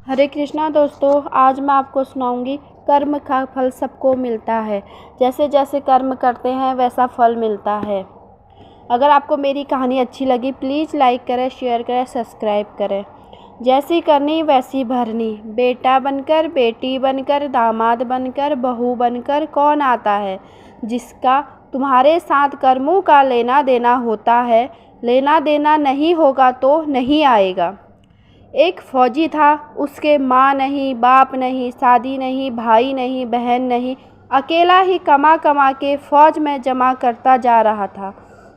हरे कृष्णा दोस्तों, आज मैं आपको सुनाऊंगी कर्म का फल सबको मिलता है। जैसे जैसे कर्म करते हैं वैसा फल मिलता है। अगर आपको मेरी कहानी अच्छी लगी प्लीज़ लाइक करें, शेयर करें, सब्सक्राइब करें। जैसी करनी वैसी भरनी, बेटा बनकर, बेटी बनकर, दामाद बनकर, बहू बनकर कौन आता है। जिसका तुम्हारे साथ कर्मों का लेना देना होता है, लेना देना नहीं होगा तो नहीं आएगा। एक फौजी था, उसके माँ नहीं, बाप नहीं, शादी नहीं, भाई नहीं, बहन नहीं, अकेला ही कमा कमा के फ़ौज में जमा करता जा रहा था।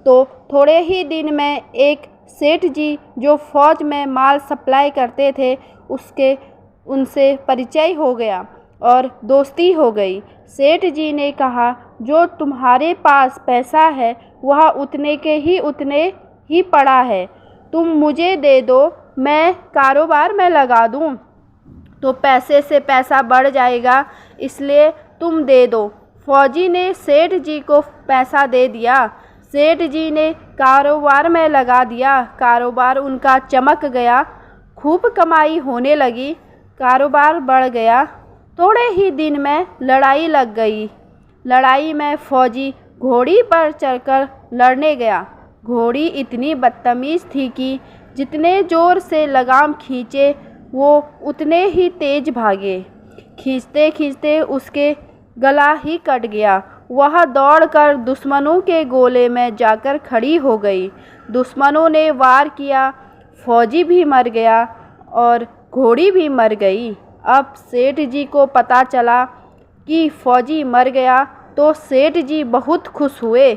तो थोड़े ही दिन में एक सेठ जी जो फ़ौज में माल सप्लाई करते थे उनसे परिचय हो गया और दोस्ती हो गई। सेठ जी ने कहा, जो तुम्हारे पास पैसा है वह उतने ही पड़ा है, तुम मुझे दे दो, मैं कारोबार में लगा दूं तो पैसे से पैसा बढ़ जाएगा, इसलिए तुम दे दो। फौजी ने सेठ जी को पैसा दे दिया। सेठ जी ने कारोबार में लगा दिया। कारोबार उनका चमक गया, खूब कमाई होने लगी, कारोबार बढ़ गया। थोड़े ही दिन में लड़ाई लग गई। लड़ाई में फौजी घोड़ी पर चढ़कर लड़ने गया। घोड़ी इतनी बदतमीज़ थी कि जितने ज़ोर से लगाम खींचे वो उतने ही तेज़ भागे। खींचते खींचते उसके गला ही कट गया। वह दौड़कर दुश्मनों के गोले में जाकर खड़ी हो गई। दुश्मनों ने वार किया, फौजी भी मर गया और घोड़ी भी मर गई। अब सेठ जी को पता चला कि फौजी मर गया तो सेठ जी बहुत खुश हुए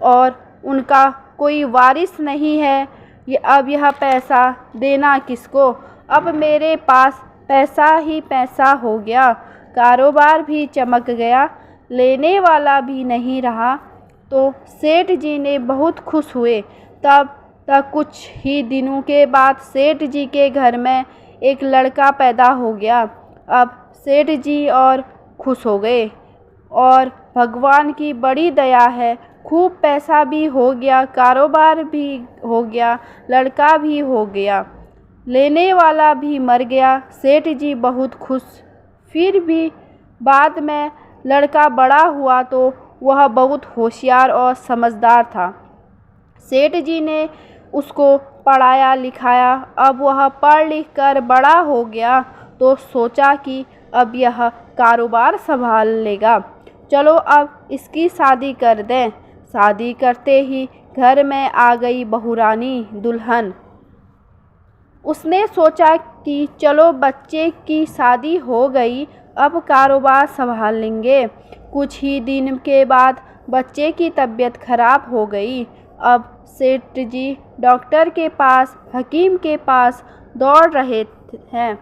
और उनका कोई वारिस नहीं है। अब यह पैसा देना किसको। अब मेरे पास पैसा ही पैसा हो गया, कारोबार भी चमक गया, लेने वाला भी नहीं रहा। तो सेठ जी ने बहुत खुश हुए। तब तक कुछ ही दिनों के बाद सेठ जी के घर में एक लड़का पैदा हो गया। अब सेठ जी और खुश हो गए और भगवान की बड़ी दया है, खूब पैसा भी हो गया, कारोबार भी हो गया, लड़का भी हो गया, लेने वाला भी मर गया। सेठ जी बहुत खुश। फिर भी बाद में लड़का बड़ा हुआ तो वह बहुत होशियार और समझदार था। सेठ जी ने उसको पढ़ाया लिखाया। अब वह पढ़ लिख कर बड़ा हो गया तो सोचा कि अब यह कारोबार संभाल लेगा, चलो अब इसकी शादी कर दें। शादी करते ही घर में आ गई बहुरानी दुल्हन। उसने सोचा कि चलो बच्चे की शादी हो गई, अब कारोबार संभाल लेंगे। कुछ ही दिन के बाद बच्चे की तबीयत खराब हो गई। अब सेठ जी डॉक्टर के पास, हकीम के पास दौड़ रहे हैं।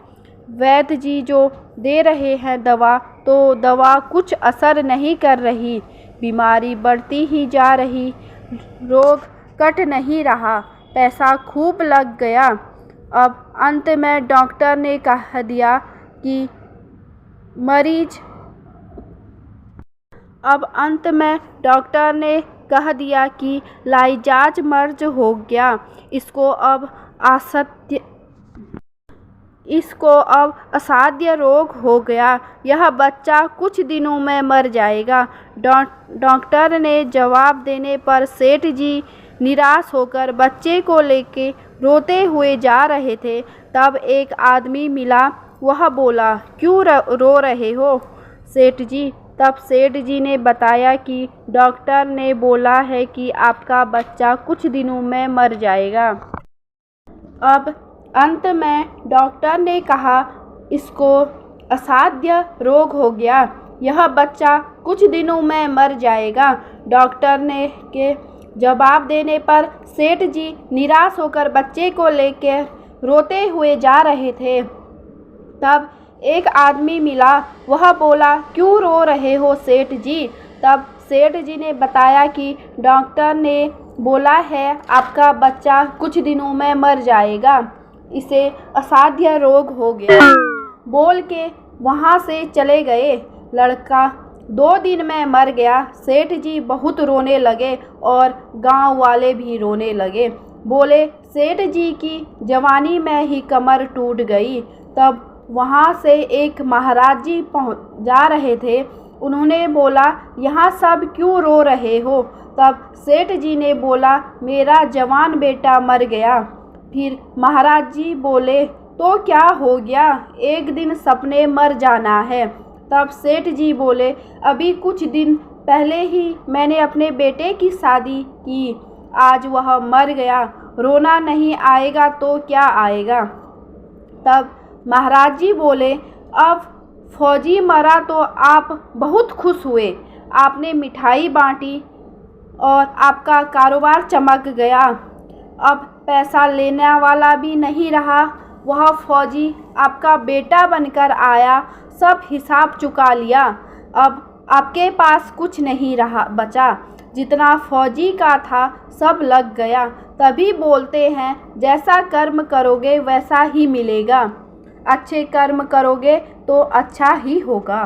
वैद्य जी जो दे रहे हैं दवा, तो दवा कुछ असर नहीं कर रही। बीमारी बढ़ती ही जा रही, रोग कट नहीं रहा, पैसा खूब लग गया। अब अंत में डॉक्टर ने कह दिया कि लाइजाज मर्ज हो गया, इसको अब असाध्य रोग हो गया, यह बच्चा कुछ दिनों में मर जाएगा। डॉक्टर ने जवाब देने पर सेठ जी निराश होकर बच्चे को लेके रोते हुए जा रहे थे। तब एक आदमी मिला। वह बोला, क्यों रो रहे हो सेठ जी। तब सेठ जी ने बताया कि डॉक्टर ने बोला है कि आपका बच्चा कुछ दिनों में मर जाएगा। अब अंत में डॉक्टर ने कहा, इसको असाध्य रोग हो गया, यह बच्चा कुछ दिनों में मर जाएगा। डॉक्टर ने के जवाब देने पर सेठ जी निराश होकर बच्चे को लेकर रोते हुए जा रहे थे। तब एक आदमी मिला। वह बोला, क्यों रो रहे हो सेठ जी। तब सेठ जी ने बताया कि डॉक्टर ने बोला है आपका बच्चा कुछ दिनों में मर जाएगा, इसे असाध्य रोग हो गया। बोल के वहाँ से चले गए। लड़का 2 दिन में मर गया। सेठ जी बहुत रोने लगे और गांव वाले भी रोने लगे। बोले, सेठ जी की जवानी में ही कमर टूट गई। तब वहाँ से एक महाराज जी जा रहे थे। उन्होंने बोला, यहाँ सब क्यों रो रहे हो? तब सेठ जी ने बोला, मेरा जवान बेटा मर गया। फिर महाराज जी बोले, तो क्या हो गया, एक दिन सबने मर जाना है। तब सेठ जी बोले, अभी कुछ दिन पहले ही मैंने अपने बेटे की शादी की, आज वह मर गया, रोना नहीं आएगा तो क्या आएगा। तब महाराज जी बोले, अब फौजी मरा तो आप बहुत खुश हुए, आपने मिठाई बांटी और आपका कारोबार चमक गया। अब पैसा लेने वाला भी नहीं रहा, वह फौजी आपका बेटा बनकर आया, सब हिसाब चुका लिया। अब आपके पास कुछ नहीं रहा बचा, जितना फौजी का था सब लग गया। तभी बोलते हैं, जैसा कर्म करोगे वैसा ही मिलेगा। अच्छे कर्म करोगे तो अच्छा ही होगा।